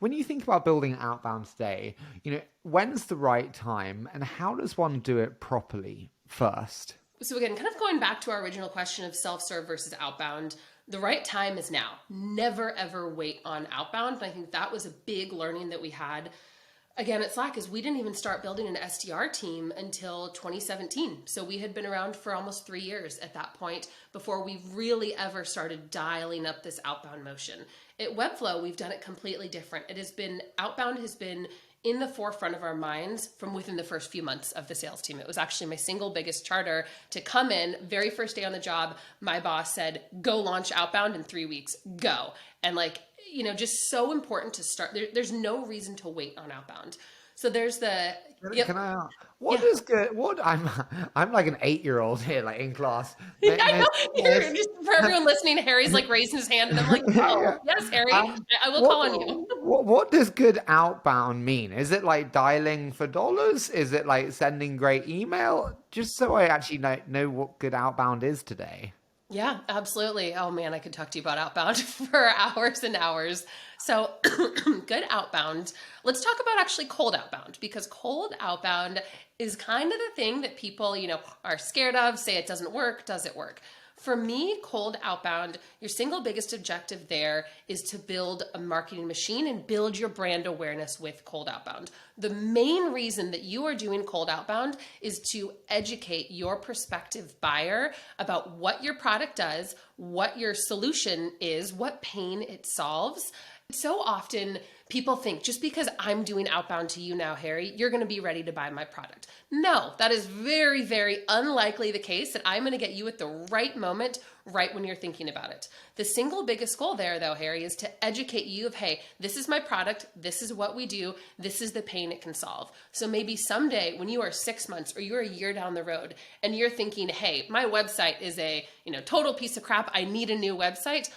when you think about building Outbound today, when's the right time and how does one do it properly first? So again, kind of going back to our original question of self-serve versus outbound, the right time is now. Never, ever wait on outbound. And I think that was a big learning that we had again at Slack is we didn't even start building an SDR team until 2017. So we had been around for almost 3 years at that point before we really ever started dialing up this outbound motion. At Webflow, we've done it completely different. Outbound has been in the forefront of our minds from within the first few months of the sales team. It was actually my single biggest charter to come in, very first day on the job, my boss said, go launch Outbound in 3 weeks, go. And just so important to start. There's no reason to wait on outbound. So there's the. Yep. Can I? What is good? What I'm like an 8-year-old here, like in class. Yeah, I know. Just for everyone listening, Harry's like raising his hand, and I'm like, oh yes, Harry, I will call on you. What does good outbound mean? Is it like dialing for dollars? Is it like sending great email? Just so I actually know what good outbound is today. Yeah, absolutely. Oh man, I could talk to you about outbound for hours and hours. So good outbound. Let's talk about actually cold outbound, because cold outbound is kind of the thing that people, are scared of, say it doesn't work. Does it work? For me, cold outbound, your single biggest objective there is to build a marketing machine and build your brand awareness with cold outbound. The main reason that you are doing cold outbound is to educate your prospective buyer about what your product does, what your solution is, what pain it solves. So often people think just because I'm doing outbound to you now, Harry, you're going to be ready to buy my product. No, that is very, very unlikely the case that I'm going to get you at the right moment, right when you're thinking about it. The single biggest goal there though, Harry, is to educate you of, hey, this is my product. This is what we do. This is the pain it can solve. So maybe someday when you are 6 months or you're a year down the road and you're thinking, hey, my website is a total piece of crap. I need a new website.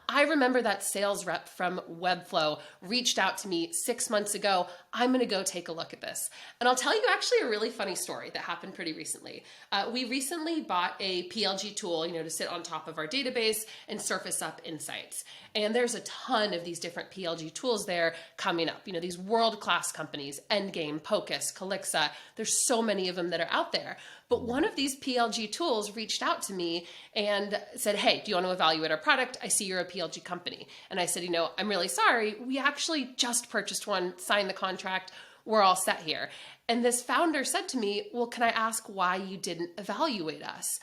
I remember that sales rep from Webflow reached out to me 6 months ago. I'm going to go take a look at this. And I'll tell you actually a really funny story that happened pretty recently. We recently bought a PLG tool, to sit on top of our database and surface up insights. And there's a ton of these different PLG tools there coming up. These world-class companies, Endgame, Pocus, Calixa, there's so many of them that are out there. But one of these PLG tools reached out to me and said, hey, do you want to evaluate our product? I see you're a PLG company. And I said, I'm really sorry. We actually just purchased one, signed the contract. We're all set here. And this founder said to me, well, can I ask why you didn't evaluate us?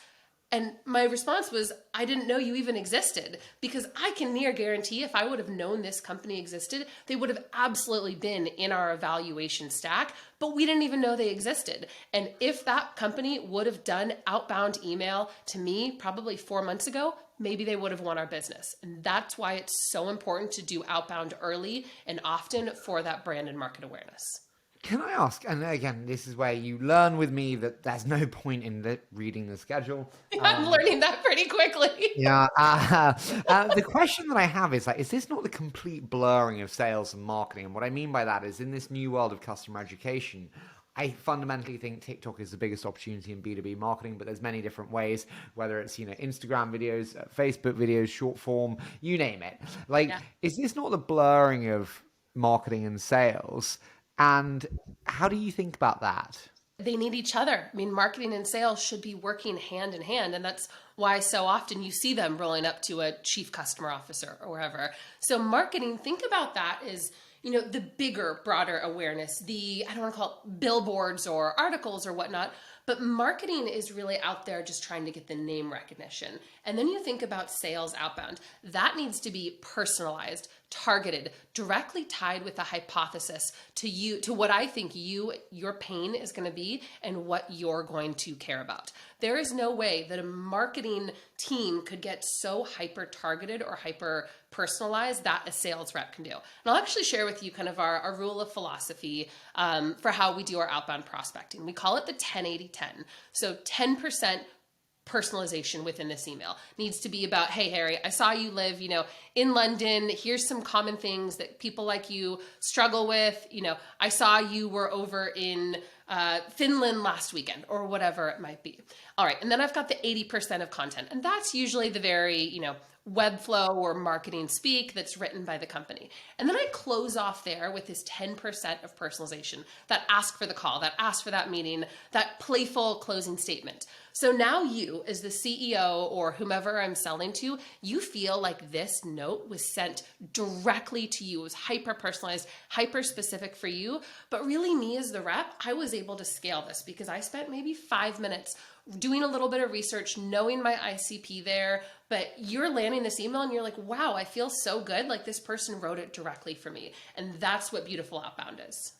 And my response was, I didn't know you even existed, because I can near guarantee if I would have known this company existed, they would have absolutely been in our evaluation stack, but we didn't even know they existed. And if that company would have done outbound email to me probably 4 months ago, maybe they would have won our business. And that's why it's so important to do outbound early and often for that brand and market awareness. Can I ask, and again, this is where you learn with me that there's no point in reading the schedule. I'm learning that pretty quickly. Yeah. The question that I have is this not the complete blurring of sales and marketing? And what I mean by that is in this new world of customer education, I fundamentally think TikTok is the biggest opportunity in B2B marketing, but there's many different ways, whether it's, Instagram videos, Facebook videos, short form, you name it. Is this not the blurring of marketing and sales? And how do you think about that? They need each other. Marketing and sales should be working hand in hand. And that's why so often you see them rolling up to a chief customer officer or wherever. So marketing, think about that as, the bigger, broader awareness, I don't want to call it billboards or articles or whatnot, but marketing is really out there just trying to get the name recognition. And then you think about sales outbound. That needs to be personalized, targeted, directly tied with a hypothesis to what I think your pain is going to be and what you're going to care about. There is no way that a marketing team could get so hyper targeted or hyper personalized that a sales rep can do. And I'll actually share with you kind of our rule of philosophy for how we do our outbound prospecting. We call it the 10-80-10. So 10% personalization within this email needs to be about, hey, Harry, I saw you live, in London. Here's some common things that people like you struggle with. I saw you were over in Finland last weekend or whatever it might be. All right. And then I've got the 80% of content. And that's usually the very, Webflow or marketing speak that's written by the company. And then I close off there with this 10% of personalization, that ask for the call, that ask for that meeting, that playful closing statement. So now you, as the CEO or whomever I'm selling to, you feel like this note was sent directly to you. It was hyper personalized, hyper specific for you. But really, me as the rep, I was able to scale this because I spent maybe 5 minutes doing a little bit of research, knowing my ICP there, but you're landing this email and you're like, wow, I feel so good. Like this person wrote it directly for me. And that's what beautiful outbound is.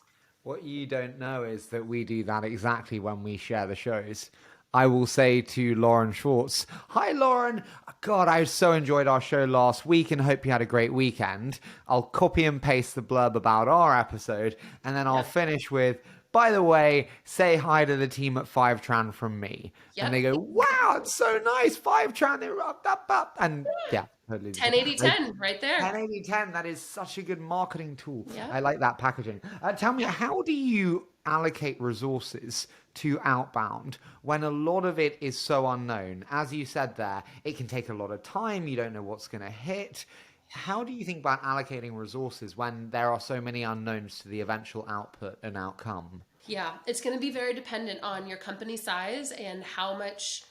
What you don't know is that we do that exactly when we share the shows. I will say to Lauren Schwartz, hi, Lauren. God, I so enjoyed our show last week and hope you had a great weekend. I'll copy and paste the blurb about our episode, and then I'll finish with, by the way, say hi to the team at 5tran from me. Yep. And they go, wow, it's so nice. 5tran. And yeah, totally. 10-80-10 right there. 10-80-10. That is such a good marketing tool. Yeah. I like that packaging. Tell me, how do you allocate resources to outbound when a lot of it is so unknown? As you said there, it can take a lot of time. You don't know what's going to hit. How do you think about allocating resources when there are so many unknowns to the eventual output and outcome? Yeah, it's going to be very dependent on your company size and how much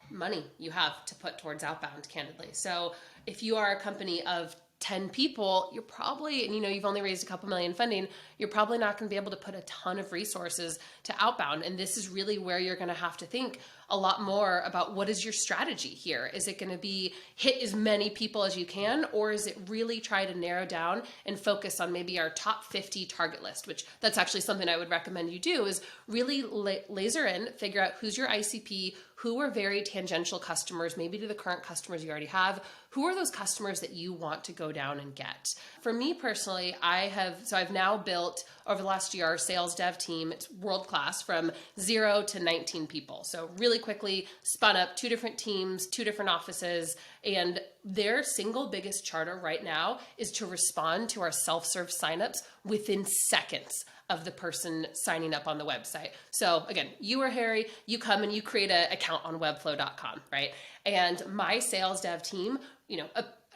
money you have to put towards outbound, candidly. So if you are a company of 10 people, you're probably, and you've only raised a couple million funding, you're probably not going to be able to put a ton of resources to outbound. And this is really where you're going to have to think a lot more about what is your strategy here. Is it going to be hit as many people as you can, or is it really try to narrow down and focus on maybe our top 50 target list, which that's actually something I would recommend you do, is really laser in, figure out who's your ICP, who are very tangential customers, maybe to the current customers you already have. Who are those customers that you want to go down and get? For me personally, I've now built over the last year our sales dev team. It's world-class from 0 to 19 people. So really quickly spun up 2 different teams, 2 different offices, and their single biggest charter right now is to respond to our self-serve signups within seconds of the person signing up on the website. So again, you or Harry, you come and you create an account on webflow.com, right? And my sales dev team,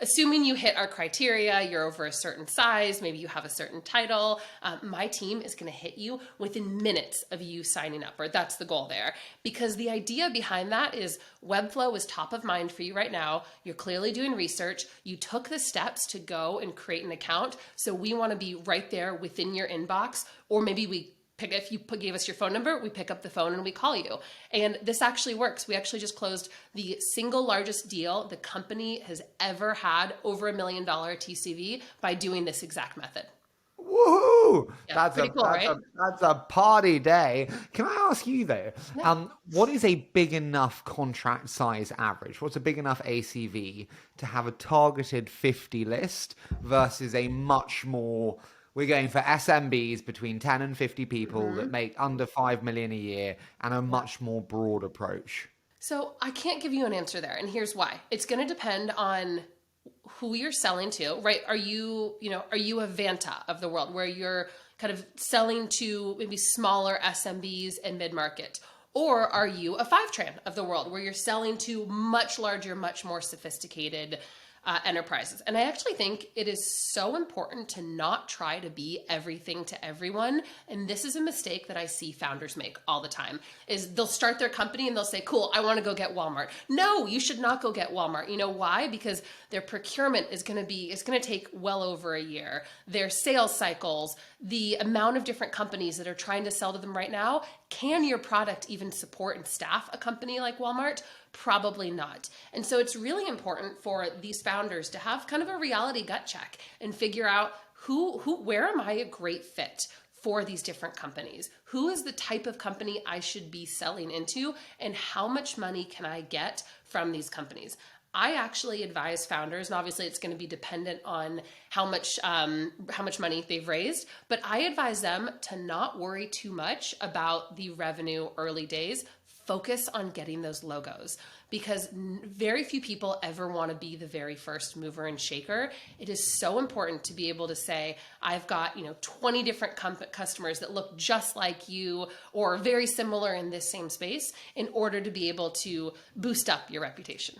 assuming you hit our criteria, you're over a certain size, maybe you have a certain title, my team is going to hit you within minutes of you signing up, or that's the goal there. Because the idea behind that is Webflow is top of mind for you right now. You're clearly doing research. You took the steps to go and create an account. So we want to be right there within your inbox, or maybe if you gave us your phone number, we pick up the phone and we call you. And this actually works. We actually just closed the single largest deal the company has ever had, over $1 million TCV, by doing this exact method. Woohoo! Yeah, That's a party day. Can I ask you though, what is a big enough contract size average? What's a big enough ACV to have a targeted 50 list versus a much more, we're going for SMBs between 10 and 50 people that make under 5 million a year, and a much more broad approach? So I can't give you an answer there. And here's why. It's going to depend on who you're selling to, right? Are you a Vanta of the world where you're kind of selling to maybe smaller SMBs and mid-market? Or are you a 5tran of the world where you're selling to much larger, much more sophisticated enterprises? And I actually think it is so important to not try to be everything to everyone. And this is a mistake that I see founders make all the time, is they'll start their company and they'll say, cool, I want to go get Walmart. No, you should not go get Walmart. You know why? Because their procurement is going to take well over a year. Their sales cycles, the amount of different companies that are trying to sell to them right now, can your product even support and staff a company like Walmart? Probably not. And so it's really important for these founders to have kind of a reality gut check and figure out where am I a great fit for these different companies? Who is the type of company I should be selling into, and how much money can I get from these companies? I actually advise founders, and obviously it's going to be dependent on how much money they've raised, but I advise them to not worry too much about the revenue early days. Focus on getting those logos, because very few people ever want to be the very first mover and shaker. It is so important to be able to say, I've got 20 different customers that look just like you or very similar in this same space, in order to be able to boost up your reputation.